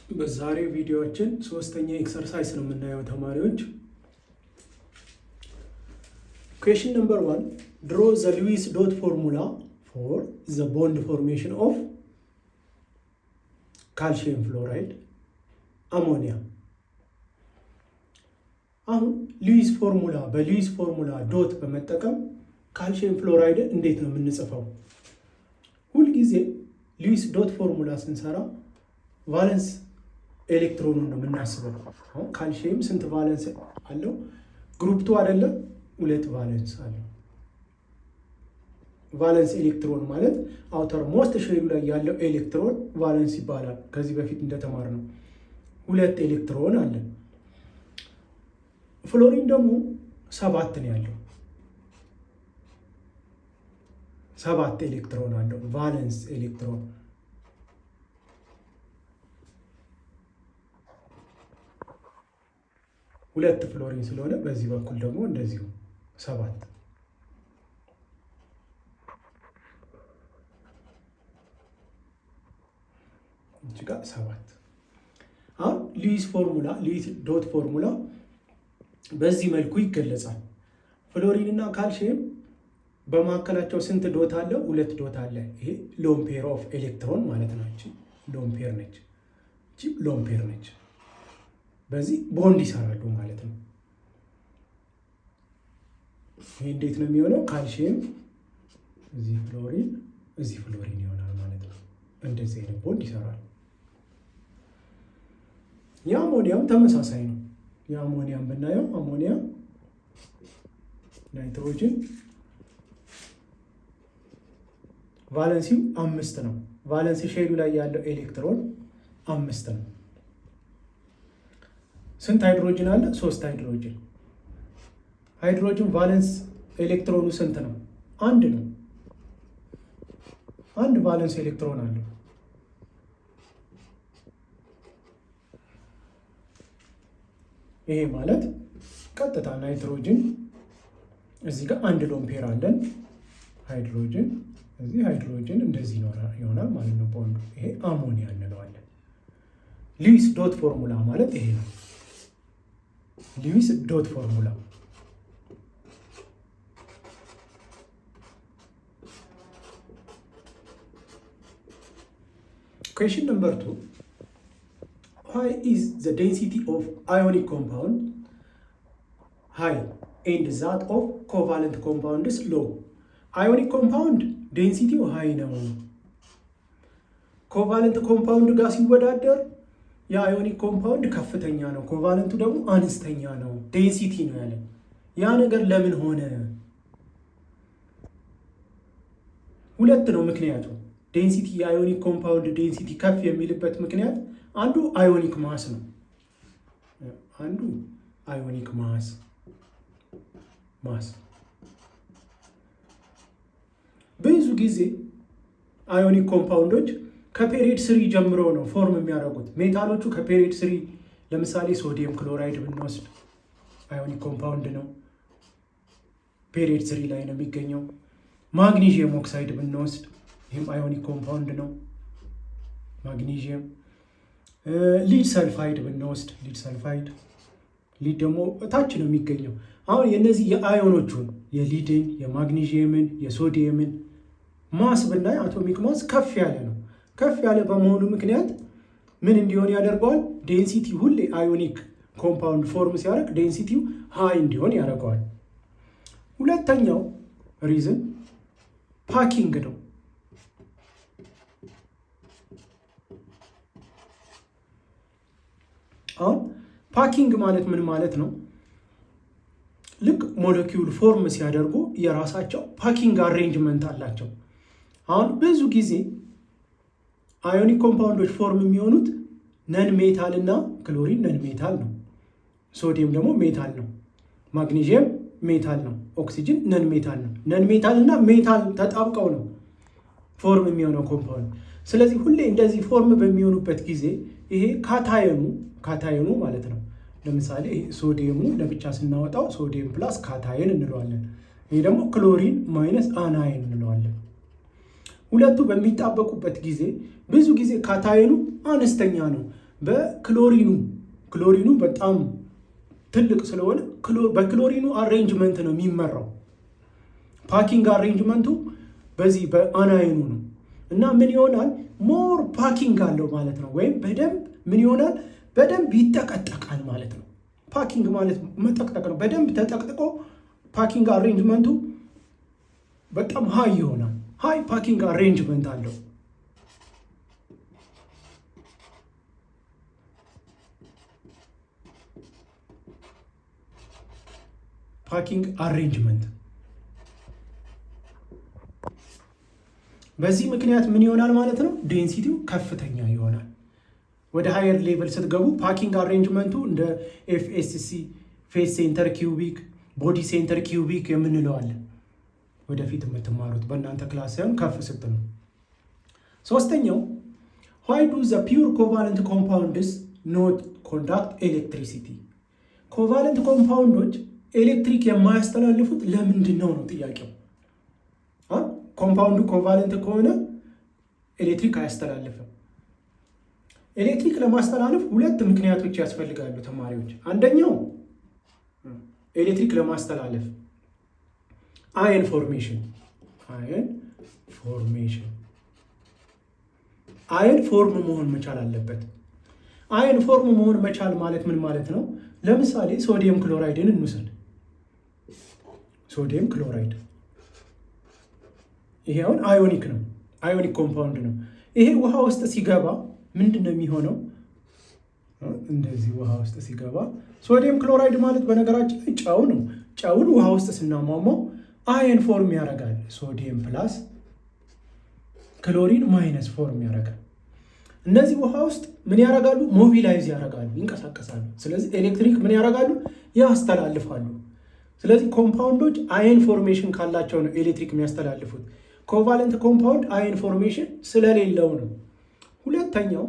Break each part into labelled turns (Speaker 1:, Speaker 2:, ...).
Speaker 1: በዛሬው ቪዲዮአችን ሶስተኛ ኤክሰርሳይዝ ነው የምናየው ተማሪዎች። Question number 1, draw the Lewis dot formula for the bond formation of calcium fluoride ammonia. አሁን ሉዊስ ፎርሙላ ዶት በመጠቀም ካልሲየም ፍሎራይድ እንዴት ነው የምንጽፈው? ሁልጊዜ ሉዊስ ዶት ፎርሙላ ስንሰራ ቫለንስ ኤሌክትሮኑን ነው የምናስበው። አሁን ካልሲየም ስንት ቫለንስ አለው? ግሩፕ 2 አይደለም፣ 2 ቫለንስ አለው። ቫለንስ ኤሌክትሮን ማለት አውተር ሞስት ሼሉ ላይ ያለው ኤሌክትሮን ቫለንስ ይባላል። ከዚህ በፊት እንደተማርነው 2 ኤሌክትሮን አለ። ፍሎሪን ደግሞ 7 ነው ያለው። 7 ኤሌክትሮን አለው ቫለንስ ኤሌክትሮን። ሁለት ፍሎሪን ስለሆነ በዚህ በኩል ደግሞ እንደዚሁ 7። እዚህ ጋር 7። አሁን ሉዊስ ዶት ፎርሙላ በዚህ መልኩ ይገለጻል። ፍሎሪን እና ካልሲየም በመካከላቸው ስንት ዶት አለ? 2 ዶት አለ። ይሄ ሎን ፔር ኦፍ ኤሌክትሮን ማለት ነው። እቺ ሎን ፔር ነች፣ እቺ ሎን ፔር ነች። በዚህ ቦንድ ይሰራሉ ማለት ነው። ይሄ እንዴት ነው የሚሆነው? ካልሲየም እዚህ ፍሎሪን ይሆናል ማለት ነው። እንደዚህ አይነት ቦንድ ይሰራል። የአሞኒያም ተመሳሳይ ነው። የአሞኒያም ብናየው አሞኒያ ናይትሮጅን ቫለንሲው 5 ነው። ቫለንስ ሼሉ ላይ ያለው ኤሌክትሮን 5 ነው። ስንት ሃይድሮጅን አለ? 3 ሃይድሮጅን። ሃይድሮጅን ቫለንስ ኤሌክትሮኑ ስንት ነው? 1 ነው። 1 ቫለንስ ኤሌክትሮን አለው። ይሄ ማለት ቀጥታ ናይትሮጅን እዚህ ጋር 1 ሎን ፔር አለን። ሃይድሮጅን እዚህ ሃይድሮጅን እንደዚህ ይሆናል ማለት ነው ቦንዱ። ይሄ አሞኒያ እንለዋለን። ሉዊስ ዶት ፎርሙላ ማለት ይሄ ነው። ሉዊስ ዶት ፎርሙላ Question number 2, why is the density of ionic compound high and that of covalent compounds low? Ionic compound ዴንሲቲው ሃይ ነው። ኮቫለንት ኮምፓውንድ ጋር ሲወዳደር የአዮኒክ ኮምፓውንድ ከፍተኛ ነው፣ ኮቫለንቱ ደግሞ አነስተኛ ነው። ዴንሲቲ ነው ያለ። ያ ነገር ለምን ሆነ? 2 ነው ምክንያቱ። ዴንሲቲ የአዮኒክ ኮምፓውንድ ዴንሲቲ ከፍ የሚልበት ምክንያት አንዱ አዮኒክ ማስ ነው። አንዱ አዮኒክ ማስ ብዙ ጊዜ አዮኒክ ኮምፓውንዶች ከፔሪድ 3 ጀምሮ ነው ፎርም የሚያደርጉት። ሜታሎቹ ከፔሪድ 3 ለምሳሌ ሶዲየም ክሎራይድ ብንወስድ አዮኒክ ኮምፓውንድ ነው፣ ፔሪድ 3 ላይ ነው የሚገኘው። ማግኒዥየም ኦክሳይድ ብንወስድ ይህም አዮኒክ ኮምፓውንድ ነው፣ ማግኒዥየም። ሊድ ሰልፋይድ ብንወስድ ሊድ ደግሞ ታች ነው የሚገኘው። አሁን የነዚህ የአዮኖቹን የሊድን፣ የማግኒዥየምን፣ የሶዲየምን ማስ ብናይ አቶሚክ ማስ ከፍ ያለ ነው። ከፍ ያለ በመሆኑ ምክንያት ምን እንዲሆን ያደርገዋል? ዴንሲቲ ሁሌ አዮኒክ ኮምፓውንድ ፎርም ሲያደርግ ዴንሲቲው ሃይ እንዲሆን ያደርገዋል። ሁለተኛው ሪዝን ፓኪንግ ነው። አሁን ፓኪንግ ማለት ምን ማለት ነው? ልክ ሞለኪውል ፎርም ሲያደርጉ የራሳቸው ፓኪንግ አሬንጅመንት አላቸው። አሁን ብዙ ጊዜ አዮኒክ ኮምፓውንዶች ፎርም የሚሆኑት ነን ሜታል እና ክሎሪን ነን ሜታል ነው። ሶዲየም ደግሞ ሜታል ነው። ማግኒዥየም ሜታል ነው። ኦክሲጅን ነን ሜታል ነው። ነን ሜታል እና ሜታል ተጣብቀው ነው ፎርም የሚሆነው ኮምፓውንድ። ስለዚህ ሁሌ እንደዚህ ፎርም በሚሆኑበት ጊዜ ይሄ ካታየኑ ማለት ነው። ለምሳሌ ሶዲየሙ ለብቻ ስናወጣው ሶዲየም ፕላስ ካታየን እንለዋለን። ይሄ ደግሞ ክሎሪን ማይነስ አናየን እንለዋለን። ሁለቱ በሚጣበቁበት ጊዜ ብዙ ጊዜ ካታየኑ አነስተኛ ነው። ክሎሪኑ በጣም ትልቅ ስለሆነ በክሎሪኑ አሬንጅመንት ነው የሚመራው። ፓኪንግ አሬንጅመንቱ በዚህ በአናይኑ ነው እና ምን ይሆናል? ሞር ፓኪንግ አለው ማለት ነው። ወይም በደንብ ምን ይሆናል? በደንብ ይጠቀጠቃል ማለት ነው። ፓኪንግ ማለት መጠቅጠቅ ነው። በደንብ ተጠቅጥቆ ፓኪንግ አሬንጅመንቱ በጣም ሃይ ይሆናል። ሃይ ፓኪንግ አሬንጅመንት አለው። ፓኪንግ አሬንጅመንት በዚህ ምክንያት ምን ይሆናል ማለት ነው? ዴንሲቲው ከፍተኛ ይሆናል። ወደ ሃየር ሌቭል ስትገቡ ፓኪንግ አሬንጅመንቱ እንደ ኤፍኤስሲ ፌስ ሴንተር ኪዩቢክ፣ ቦዲ ሴንተር ኪዩቢክ የምንለው አለ። ወደፊት የምትማሩት በእናንተ ክላስ ሳይሆን ከፍ ስትሉ። ሶስተኛው ዋይ ዱ ዘ ፒውር ኮቫለንት ኮምፓውንድስ ኖት ኮንዳክት ኤሌክትሪሲቲ? ኮቫለንት ኮምፓውንዶች ኤሌክትሪክ የማያስተላልፉት ለምንድን ነው ጥያቄው። ኮምፓውንዱ ኮቫለንት ከሆነ ኤሌክትሪክ አያስተላልፍም። ኤሌክትሪክ ለማስተላለፍ ሁለት ምክንያቶች ያስፈልጋሉ ተማሪዎች። አንደኛው ኤሌክትሪክ ለማስተላለፍ አየን ፎርሜሽን አየን ፎርም መሆን መቻል አለበት። አየን ፎርም መሆን መቻል ማለት ምን ማለት ነው? ለምሳሌ ሶዲየም ክሎራይድን እንውሰድ። ሶዲየም ክሎራይድ ይሄ አሁን አዮኒክ ነው፣ አዮኒክ ኮምፓውንድ ነው። ይሄ ውሃ ውስጥ ሲገባ ምንድን ነው የሚሆነው? እንደዚህ ውሃ ውስጥ ሲገባ ሶዲየም ክሎራይድ ማለት በነገራችን ላይ ጨው ነው። ጨውን ውሃ ውስጥ ስናሟሟው አየን ፎርም ያደርጋል። ሶዲየም ፕላስ ክሎሪን ማይነስ ፎርም ያደርጋል። እነዚህ ውሃ ውስጥ ምን ያደርጋሉ? ሞቢላይዝ ያደርጋሉ፣ ይንቀሳቀሳሉ። ስለዚህ ኤሌክትሪክ ምን ያደርጋሉ? ያስተላልፋሉ። ስለዚህ ኮምፓውንዶች አየን ፎርሜሽን ካላቸው ነው ኤሌክትሪክ የሚያስተላልፉት። ኮቫለንት ኮምፓውንድ አየን ፎርሜሽን ስለሌለው ነው። ሁለተኛው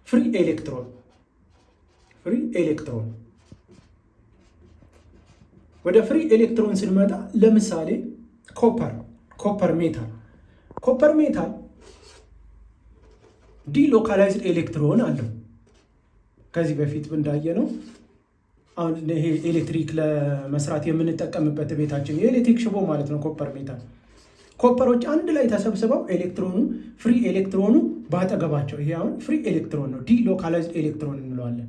Speaker 1: ፍሪ ኤሌክትሮን። ወደ ፍሪ ኤሌክትሮን ስንመጣ ለምሳሌ ኮፐር ሜታል ዲሎካላይዝድ ኤሌክትሮን አለው። ከዚህ በፊት እንዳየነው አሁን ይሄ ኤሌክትሪክ ለመስራት የምንጠቀምበት ቤታችን የኤሌክትሪክ ሽቦ ማለት ነው ኮፐር ሜታል። ኮፐሮች አንድ ላይ ተሰብስበው ፍሪ ኤሌክትሮኑ ባጠገባቸው፣ ይሄ አሁን ፍሪ ኤሌክትሮን ነው፣ ዲሎካላይዝድ ኤሌክትሮን እንለዋለን።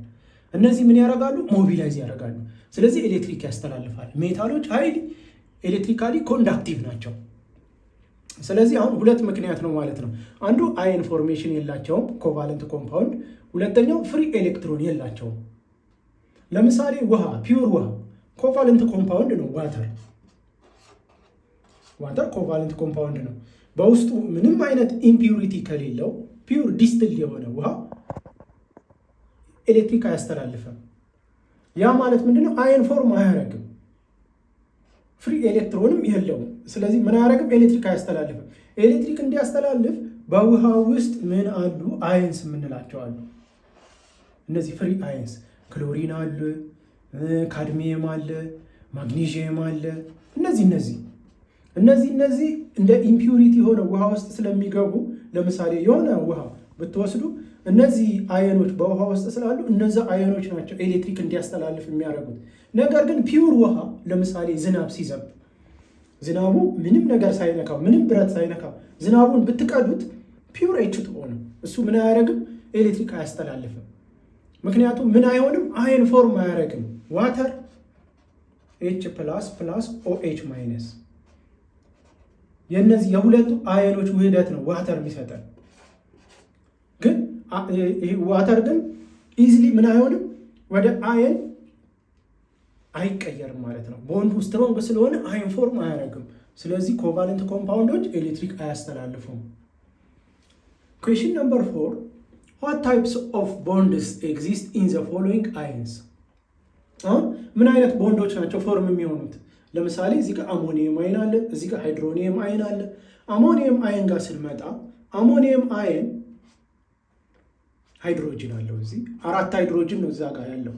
Speaker 1: እነዚህ ምን ያደርጋሉ? ሞቢላይዝ ያደርጋሉ። ስለዚህ ኤሌክትሪክ ያስተላልፋል። ሜታሎች ሀይሊ ኤሌክትሪካሊ ኮንዳክቲቭ ናቸው። ስለዚህ አሁን ሁለት ምክንያት ነው ማለት ነው። አንዱ አየን ፎርሜሽን የላቸውም ኮቫለንት ኮምፓውንድ፣ ሁለተኛው ፍሪ ኤሌክትሮን የላቸውም። ለምሳሌ ውሃ፣ ፒውር ውሃ ኮቫለንት ኮምፓውንድ ነው። ዋተር ኮቫለንት ኮምፓውንድ ነው። በውስጡ ምንም አይነት ኢምፒውሪቲ ከሌለው ፒውር ዲስትል የሆነ ውሃ ኤሌክትሪክ አያስተላልፍም። ያ ማለት ምንድነው? አየን ፎርም አያደርግም፣ ፍሪ ኤሌክትሮንም የለውም። ስለዚህ ምን አያደርግም? ኤሌክትሪክ አያስተላልፍም። ኤሌክትሪክ እንዲያስተላልፍ በውሃ ውስጥ ምን አሉ? አየንስ የምንላቸው አሉ። እነዚህ ፍሪ አየንስ ክሎሪን አለ፣ ካድሚየም አለ፣ ማግኒዥየም አለ። እነዚህ እንደ ኢምፒውሪቲ የሆነ ውሃ ውስጥ ስለሚገቡ ለምሳሌ የሆነ ውሃ ብትወስዱ እነዚህ አየኖች በውሃ ውስጥ ስላሉ እነዚህ አየኖች ናቸው ኤሌክትሪክ እንዲያስተላልፍ የሚያደርጉት። ነገር ግን ፒውር ውሃ ለምሳሌ ዝናብ ሲዘንብ ዝናቡ ምንም ነገር ሳይነካው ምንም ብረት ሳይነካው ዝናቡን ብትቀዱት ፒውር H2O ነው። እሱ ምን አያደርግም? ኤሌክትሪክ አያስተላልፍም። ምክንያቱም ምን አይሆንም? አየን ፎርም አያደርግም። ዋተር H++ OH ማይነስ የነዚህ የሁለቱ አየኖች ውህደት ነው ዋተር የሚሰጠን። ግን ዋተር ግን ኢዝሊ ምን አይሆንም? ወደ አየን አይቀየርም ማለት ነው። ቦንዱ ስትሮንግ ስለሆነ አየን ፎርም አያደርግም። ስለዚህ ኮቫለንት ኮምፓውንዶች ኤሌክትሪክ አያስተላልፉም። ኩዌስችን ነምበር 4 what types of bonds exist in the following ions? አሁን ምን አይነት ቦንዶች ናቸው ፎርም የሚሆኑት? ለምሳሌ እዚህ ጋር አሞኒየም አይን አለ፣ እዚህ ጋር ሃይድሮኒየም አይን አለ። አሞኒየም አይን ጋር ስንመጣ አሞኒየም አይን ሃይድሮጅን አለው። እዚህ 4 ሃይድሮጅን ነው እዛ ጋር ያለው።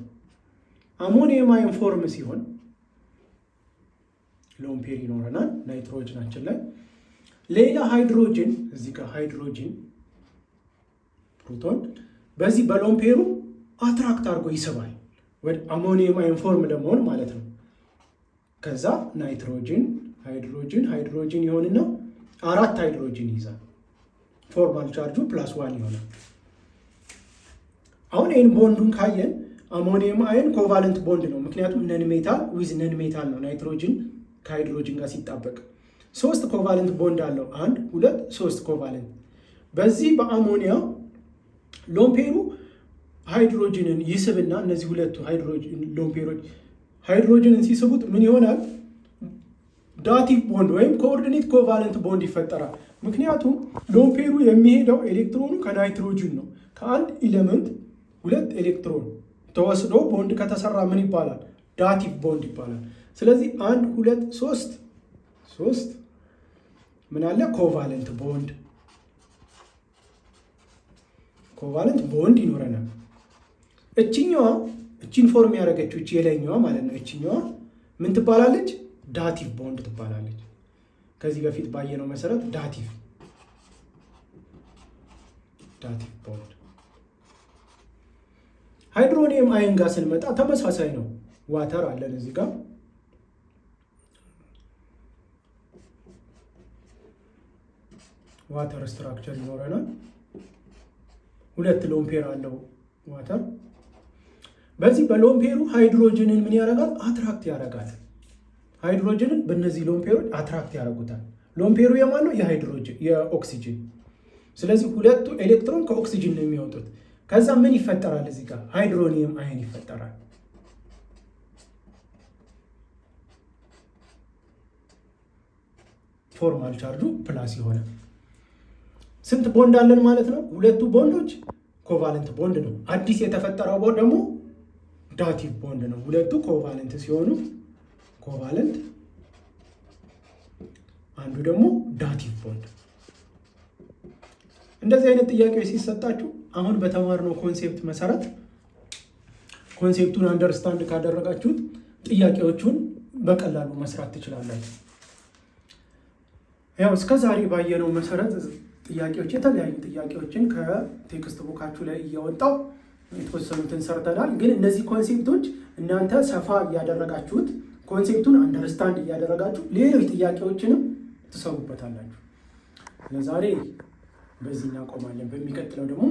Speaker 1: አሞኒየም አይን ፎርም ሲሆን ሎን ፔር ይኖረናል ናይትሮጅናችን ላይ። ሌላ ሃይድሮጅን እዚህ ጋር ሃይድሮጅን ፕሮቶን በዚህ በሎን ፔሩ አትራክት አድርጎ ይስባል ወደ አሞኒየም አየን ፎርም ለመሆን ማለት ነው። ከዛ ናይትሮጅን ሃይድሮጅን ይሆንና 4 ሃይድሮጅን ይይዛል። ፎርማል ቻርጁ +1 ይሆናል። አሁን ይህን ቦንዱን ካየን አሞኒየም አየን ኮቫለንት ቦንድ ነው። ምክንያቱም ነን ሜታል ዊዝ ነን ሜታል ነው። ናይትሮጅን ከሃይድሮጅን ጋር ሲጣበቅ 3 ኮቫለንት ቦንድ አለው። 1 2 3 ኮቫለንት። በዚህ በአሞኒያ ሎን ፔሩ ሃይድሮጅንን ይስብና እነዚህ ሁለቱ ሃይድሮጅን ሎን ፔሮች ሃይድሮጅንን ሲስቡት ምን ይሆናል? ዳቲቭ ቦንድ ወይም ኮኦርዲኔት ኮቫለንት ቦንድ ይፈጠራል። ምክንያቱም ሎን ፔሩ የሚሄደው ኤሌክትሮኑ ከናይትሮጅን ነው። ከአንድ ኤሌመንት 2 ኤሌክትሮን ተወስዶ ቦንድ ከተሰራ ምን ይባላል? ዳቲቭ ቦንድ ይባላል። ስለዚህ 1 2 3 ምን አለ? ኮቫለንት ቦንድ ይኖረናል። እቺን ፎርም ያደረገችው እቺ የላይኛዋ ማለት ነው። እቺኛዋ ምን ትባላለች? ዳቲቭ ቦንድ ትባላለች። ከዚህ በፊት ባየነው መሰረት ዳቲቭ ቦንድ። ሃይድሮኒየም አየን ጋር ስንመጣ ተመሳሳይ ነው። ዋተር አለን እዚህ ጋር ዋተር ስትራክቸር ይኖረናል። 2 ሎን ፔር አለው ዋተር። በዚህ በሎን ፔሩ ሃይድሮጅንን ምን ያደርጋል? አትራክት ያደርጋል። ሃይድሮጅንን በእነዚህ ሎን ፔሮች አትራክት ያደርጉታል። ሎን ፔሩ የማን ነው? የኦክሲጅን። ስለዚህ 2ቱ ኤሌክትሮን ከኦክሲጅን ነው የሚወጡት። ከዛ ምን ይፈጠራል? እዚህ ጋር ሃይድሮኒየም አየን ይፈጠራል። ፎርማል ቻርጁ ፕላስ የሆነ ስንት ቦንድ አለን ማለት ነው? 2ቱ ቦንዶች ኮቫለንት ቦንድ ነው። አዲስ የተፈጠረው ቦንድ ደግሞ ዳቲቭ ቦንድ ነው። 2ቱ ኮቫለንት ሲሆኑ ኮቫለንት፣ አንዱ ደግሞ ዳቲቭ ቦንድ። እንደዚህ አይነት ጥያቄዎች ሲሰጣችሁ አሁን በተማርነው ኮንሴፕት መሰረት ኮንሴፕቱን አንደርስታንድ ካደረጋችሁት ጥያቄዎቹን በቀላሉ መስራት ትችላላችሁ። ያው እስከዛሬ ባየነው መሰረት ጥያቄዎች የተለያዩ ጥያቄዎችን ከቴክስት ቡካችሁ ላይ እያወጣው የተወሰኑትን ሰርተናል። ግን እነዚህ ኮንሴፕቶች እናንተ ሰፋ እያደረጋችሁት ኮንሴፕቱን አንደርስታንድ እያደረጋችሁ ሌሎች ጥያቄዎችንም ትሰሩበታላችሁ። ለዛሬ በዚህ እናቆማለን። በሚቀጥለው ደግሞ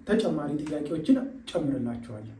Speaker 1: ተጨማሪ ጥያቄዎችን ጨምርላችኋለን።